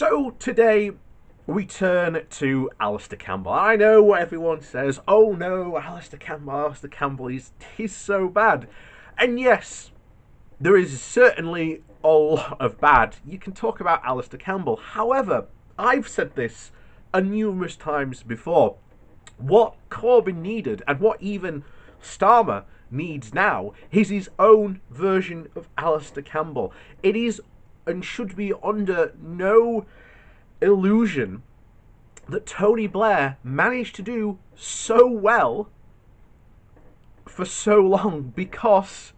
So today we turn to Alistair Campbell. I know what everyone says. Oh no, Alistair Campbell, he's so bad. And yes, there is certainly a lot of bad. You can talk about Alistair Campbell. However, I've said this numerous times before. What Corbyn needed, and what even Starmer needs now, is his own version of Alistair Campbell. It is and should be under no illusion that Tony Blair managed to do so well for so long because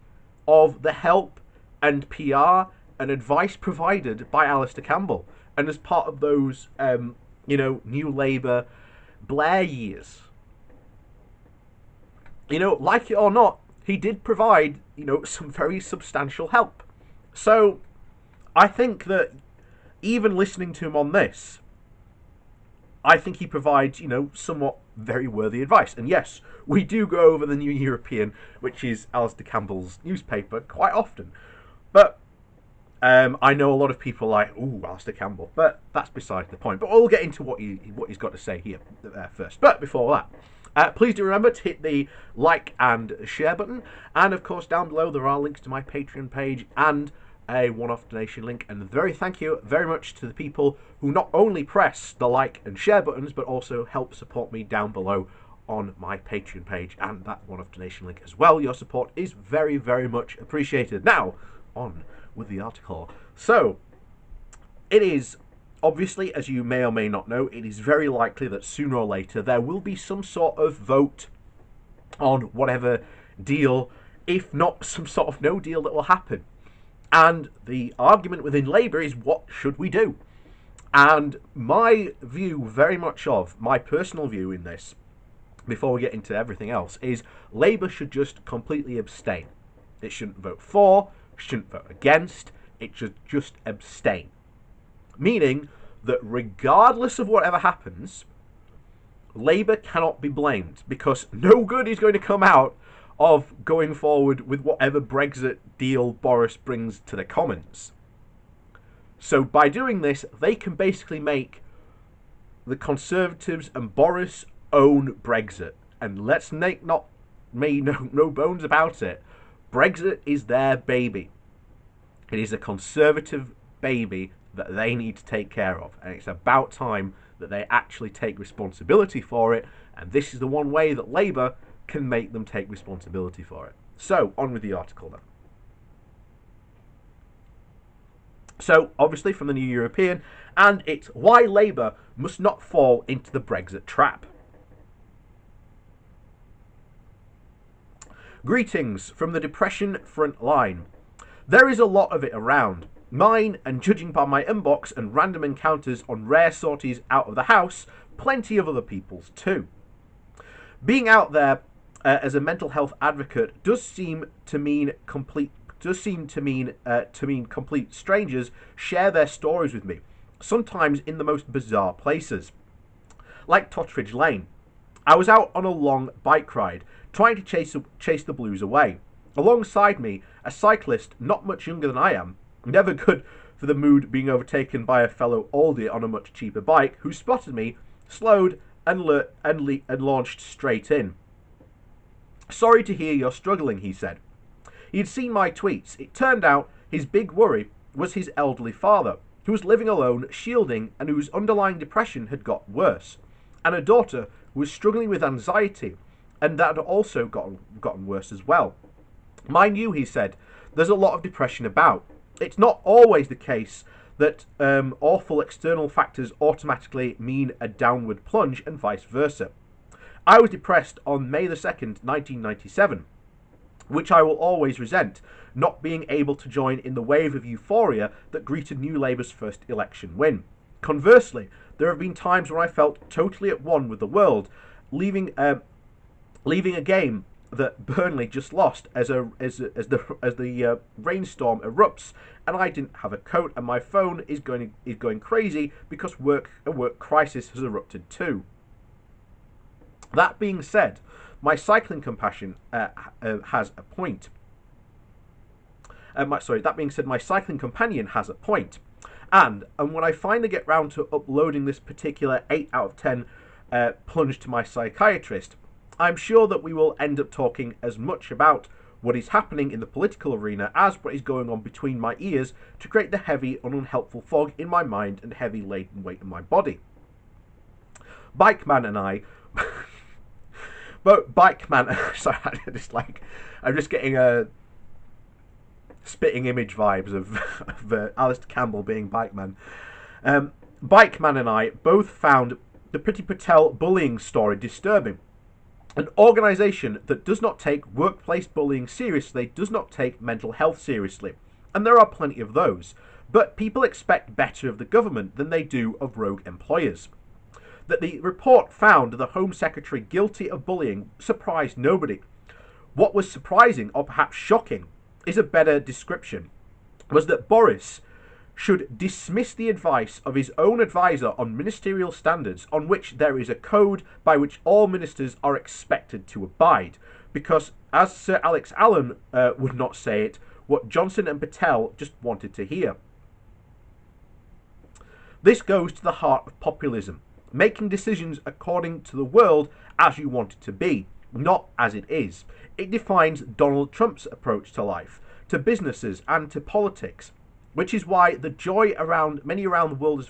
of the help and PR and advice provided by Alistair Campbell, and as part of those New Labour Blair years. Like it or not, he did provide some very substantial help. So I think that even listening to him on this, I think he provides, somewhat very worthy advice. And yes, we do go over the New European, which is Alistair Campbell's newspaper, quite often. But I know a lot of people like, ooh, Alistair Campbell. But that's beside the point. But we'll get into what he's got to say here first. But before that, please do remember to hit the like and share button. And of course, down below there are links to my Patreon page and a one-off donation link. And thank you very much to the people who not only press the like and share buttons, but also help support me down below on my Patreon page and that one-off donation link as well. Your support is very, very much appreciated. Now, on with the article. So, it is obviously, as you may or may not know, it is very likely that sooner or later there will be some sort of vote on whatever deal, if not some sort of no deal that will happen. And the argument within Labour is, what should we do? And my view, very much of my personal view in this, before we get into everything else, is Labour should just completely abstain. It shouldn't vote for, shouldn't vote against, it should just abstain. Meaning that regardless of whatever happens, Labour cannot be blamed, because no good is going to come out of going forward with whatever Brexit deal Boris brings to the Commons. So by doing this, they can basically make the Conservatives and Boris own Brexit. And let's make no bones about it. Brexit is their baby. It is a Conservative baby that they need to take care of. And it's about time that they actually take responsibility for it. And this is the one way that Labour can make them take responsibility for it. So, on with the article then. So, obviously from the New European, and it's why Labour must not fall into the Brexit trap. Greetings from the depression front line. There is a lot of it around. Mine, and judging by my inbox and random encounters on rare sorties out of the house, plenty of other people's too. Being out there as a mental health advocate does seem to mean complete strangers share their stories with me, sometimes in the most bizarre places. Like Totteridge Lane. I was out on a long bike ride, trying to chase the blues away. Alongside me, a cyclist not much younger than I am, never good for the mood being overtaken by a fellow oldie on a much cheaper bike, who spotted me, slowed, and launched straight in. Sorry to hear you're struggling, he said. He'd seen my tweets. It turned out his big worry was his elderly father, who was living alone, shielding, and whose underlying depression had got worse, and a daughter who was struggling with anxiety, and that had also gotten worse as well. Mind you, he said, there's a lot of depression about. It's not always the case that awful external factors automatically mean a downward plunge and vice versa. I was depressed on May the 2nd, 1997, which I will always resent, not being able to join in the wave of euphoria that greeted New Labour's first election win. Conversely, there have been times when I felt totally at one with the world, leaving a game that Burnley just lost as the rainstorm erupts, and I didn't have a coat, and my phone is going crazy because a work crisis has erupted too. That being said, my cycling companion has a point. My cycling companion has a point. And when I finally get round to uploading this particular 8 out of 10 plunge to my psychiatrist, I'm sure that we will end up talking as much about what is happening in the political arena as what is going on between my ears to create the heavy and unhelpful fog in my mind and heavy laden weight in my body. Bike Man and I but Bike Man sorry, I'm just getting a spitting image vibes of Alistair Campbell being Bike Man. Bike Man and I both found the Priti Patel bullying story disturbing. An organisation that does not take workplace bullying seriously does not take mental health seriously, and there are plenty of those, but people expect better of the government than they do of rogue employers. That the report found the Home Secretary guilty of bullying surprised nobody. What was surprising, or perhaps shocking, is a better description, was that Boris should dismiss the advice of his own advisor on ministerial standards, on which there is a code by which all ministers are expected to abide, because, as Sir Alex Allen would not say it, what Johnson and Patel just wanted to hear. This goes to the heart of populism, making decisions according to the world as you want it to be, not as it is. It defines Donald Trump's approach to life, to businesses and to politics, which is why the joy many around the world which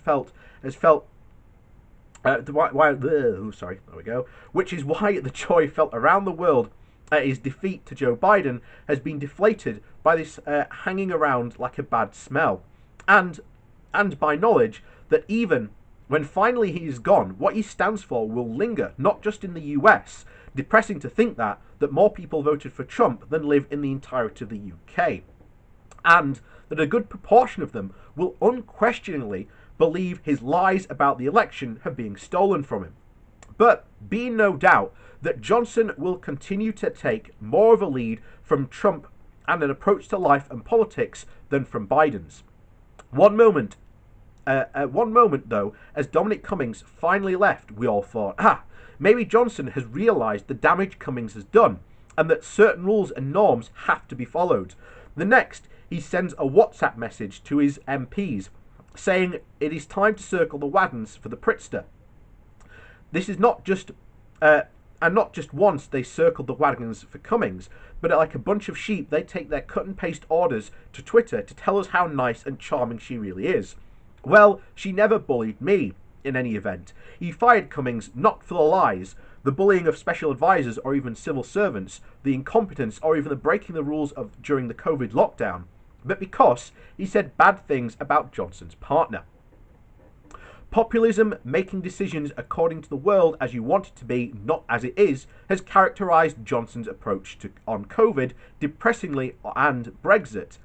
is why the joy felt around the world at his defeat to Joe Biden has been deflated by this hanging around like a bad smell, and by knowledge that even when finally he is gone, what he stands for will linger, not just in the US. Depressing to think that more people voted for Trump than live in the entirety of the UK, and that a good proportion of them will unquestioningly believe his lies about the election have been stolen from him. But be in no doubt that Johnson will continue to take more of a lead from Trump and an approach to life and politics than from Biden's. One moment, though, as Dominic Cummings finally left, we all thought, maybe Johnson has realised the damage Cummings has done, and that certain rules and norms have to be followed. The next, he sends a WhatsApp message to his MPs saying it is time to circle the wagons for the Pritster. This is not just once they circled the wagons for Cummings, but like a bunch of sheep, they take their cut and paste orders to Twitter to tell us how nice and charming she really is. Well, she never bullied me, in any event. He fired Cummings not for the lies, the bullying of special advisors or even civil servants, the incompetence or even the breaking the rules during the COVID lockdown, but because he said bad things about Johnson's partner. Populism, making decisions according to the world as you want it to be, not as it is, has characterised Johnson's approach on COVID, depressingly, and Brexit.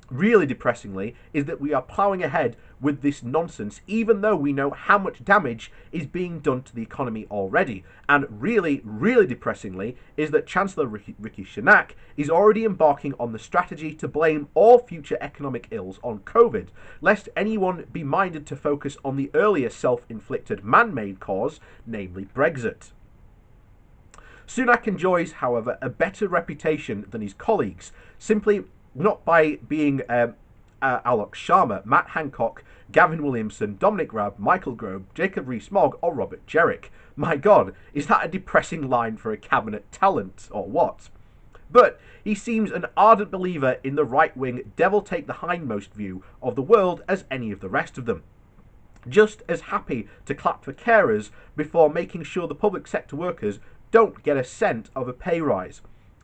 Really depressingly is that we are ploughing ahead with this nonsense, even though we know how much damage is being done to the economy already. And really, really depressingly is that Chancellor Rishi Sunak is already embarking on the strategy to blame all future economic ills on COVID, lest anyone be minded to focus on the earlier self-inflicted man-made cause, namely Brexit. Sunak enjoys, however, a better reputation than his colleagues, simply not by being Alok Sharma, Matt Hancock, Gavin Williamson, Dominic Raab, Michael Gove, Jacob Rees-Mogg or Robert Jerrick. My God, is that a depressing line for a cabinet talent, or what? But he seems an ardent believer in the right-wing devil-take-the-hindmost view of the world as any of the rest of them. Just as happy to clap for carers before making sure the public sector workers don't get a cent of a pay rise.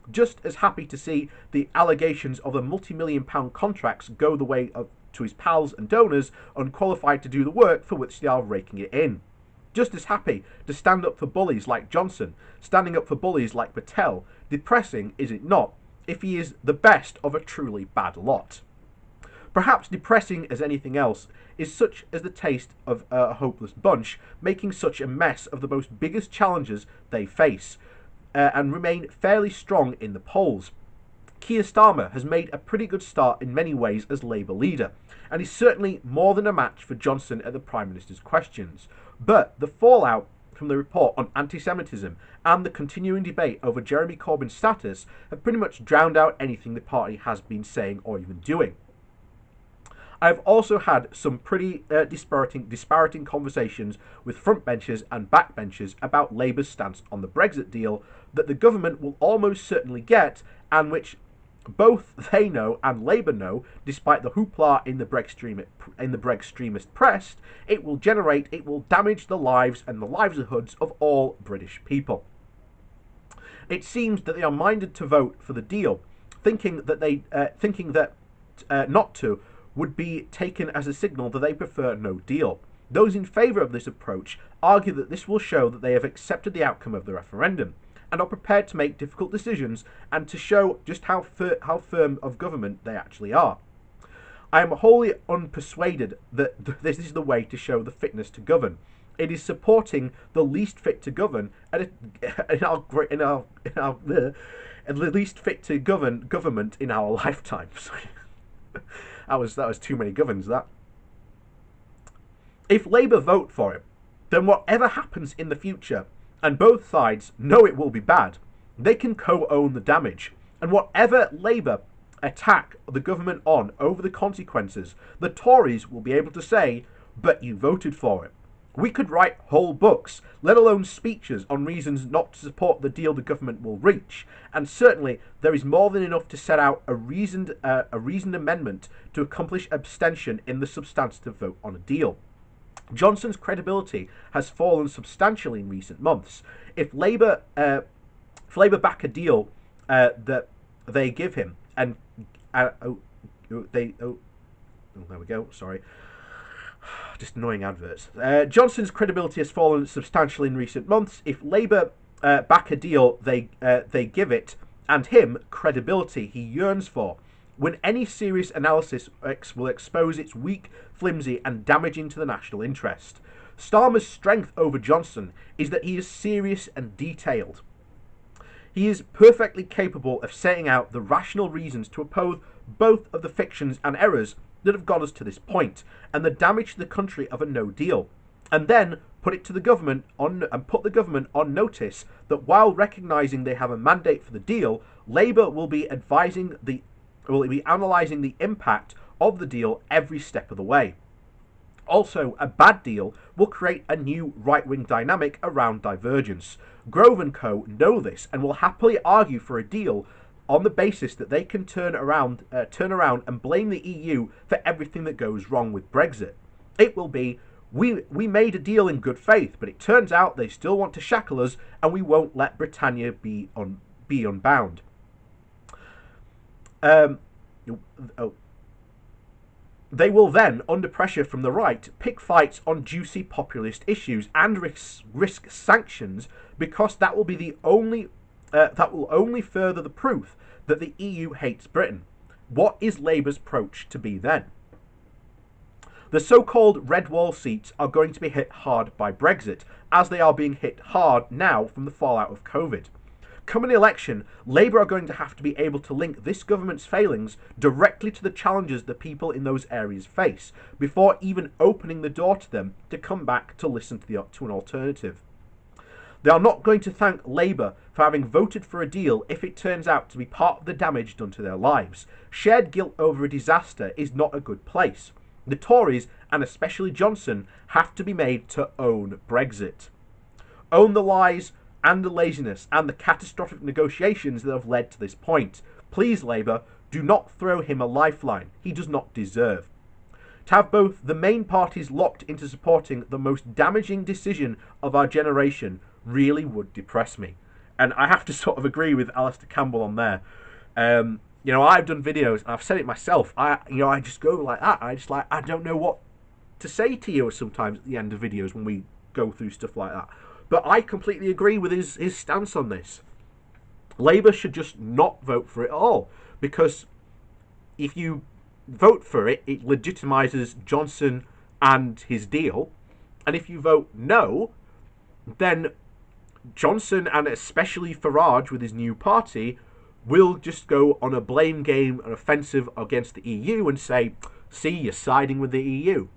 Just as happy to see the allegations of the multi-million-pound contracts go the way to his pals and donors unqualified to do the work for which they are raking it in. Just as happy to stand up for bullies like Johnson, standing up for bullies like Patel. Depressing, is it not, if he is the best of a truly bad lot? Perhaps depressing as anything else is such as the taste of a hopeless bunch, making such a mess of the most biggest challenges they face, and remain fairly strong in the polls. Keir Starmer has made a pretty good start in many ways as Labour leader, and is certainly more than a match for Johnson at the Prime Minister's questions. But the fallout from the report on anti-Semitism and the continuing debate over Jeremy Corbyn's status have pretty much drowned out anything the party has been saying or even doing. I've also had some pretty disparaging conversations with frontbenchers and backbenchers about Labour's stance on the Brexit deal that the government will almost certainly get, and which both they know and Labour know, despite the hoopla in the Brextremist press, it will damage the lives and the livelihoods of all British people. It seems that they are minded to vote for the deal, thinking that not to would be taken as a signal that they prefer no deal. Those in favour of this approach argue that this will show that they have accepted the outcome of the referendum and are prepared to make difficult decisions and to show just how firm of government they actually are. I am wholly unpersuaded that this is the way to show the fitness to govern. It is supporting the least fit to govern the least fit to govern government in our lifetimes. that was too many governs. That. If Labour vote for it, then whatever happens in the future, and both sides know it will be bad, they can co-own the damage. And whatever Labour attack the government on over the consequences, the Tories will be able to say, but you voted for it. We could write whole books, let alone speeches, on reasons not to support the deal the government will reach, and certainly there is more than enough to set out a reasoned amendment to accomplish abstention in the substantive vote on a deal. Johnson's credibility has fallen substantially in recent months. If Labour back a deal that they give him, and there we go. Sorry, just annoying adverts. Johnson's credibility has fallen substantially in recent months. If Labour back a deal they give it, and him credibility he yearns for, when any serious analysis will expose its weak, flimsy and damaging to the national interest. Starmer's strength over Johnson is that he is serious and detailed. He is perfectly capable of setting out the rational reasons to oppose both of the fictions and errors that have got us to this point, and the damage to the country of a no deal, and then put the government on notice that while recognising they have a mandate for the deal, Labour will be analysing the impact of the deal every step of the way. Also, a bad deal will create a new right-wing dynamic around divergence. Grove & Co. know this and will happily argue for a deal on the basis that they can turn around and blame the EU for everything that goes wrong with Brexit. It will be, we made a deal in good faith, but it turns out they still want to shackle us, and we won't let Britannia be unbound. They will then, under pressure from the right, pick fights on juicy populist issues and risk sanctions, because that will only further the proof that the EU hates Britain. What is Labour's approach to be then? The so-called red wall seats are going to be hit hard by Brexit, as they are being hit hard now from the fallout of COVID. Coming election, Labour are going to have to be able to link this government's failings directly to the challenges the people in those areas face, before even opening the door to them to come back to listen to an alternative. They are not going to thank Labour for having voted for a deal if it turns out to be part of the damage done to their lives. Shared guilt over a disaster is not a good place. The Tories, and especially Johnson, have to be made to own Brexit. Own the lies and the laziness and the catastrophic negotiations that have led to this point. Please, Labour, do not throw him a lifeline he does not deserve. To have both the main parties locked into supporting the most damaging decision of our generation really would depress me. And I have to sort of agree with Alistair Campbell on there. I've done videos, and I've said it myself. I just go like that. I don't know what to say to you sometimes at the end of videos when we go through stuff like that. But I completely agree with his stance on this. Labour should just not vote for it at all, because if you vote for it, it legitimises Johnson and his deal, and if you vote no, then Johnson, and especially Farage with his new party, will just go on a blame game, an offensive against the EU, and say, see, you're siding with the EU.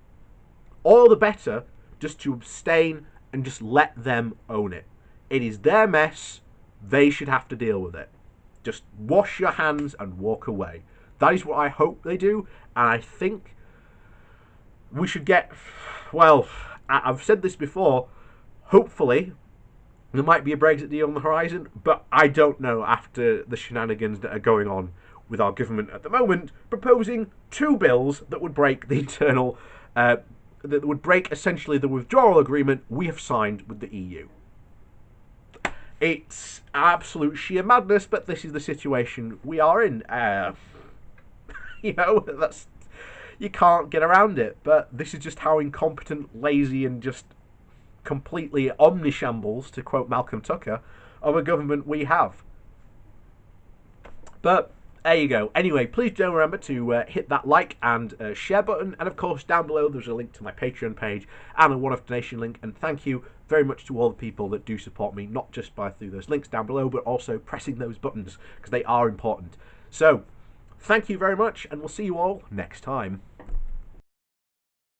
All the better just to abstain and just let them own it. It is their mess. They should have to deal with it. Just wash your hands and walk away. That is what I hope they do, and I think we should get, well, I've said this before, hopefully there might be a Brexit deal on the horizon, but I don't know after the shenanigans that are going on with our government at the moment, proposing two bills that would break the internal, that would break essentially the withdrawal agreement we have signed with the EU. It's absolute sheer madness, but this is the situation we are in. That's, you can't get around it. But this is just how incompetent, lazy, and just completely omnishambles, to quote Malcolm Tucker, of a government we have. But there you go. Anyway, please don't remember to hit that like and share button. And of course, down below there's a link to my Patreon page and a one-off donation link. And thank you very much to all the people that do support me, not just by through those links down below, but also pressing those buttons, because they are important. So, thank you very much, and we'll see you all next time.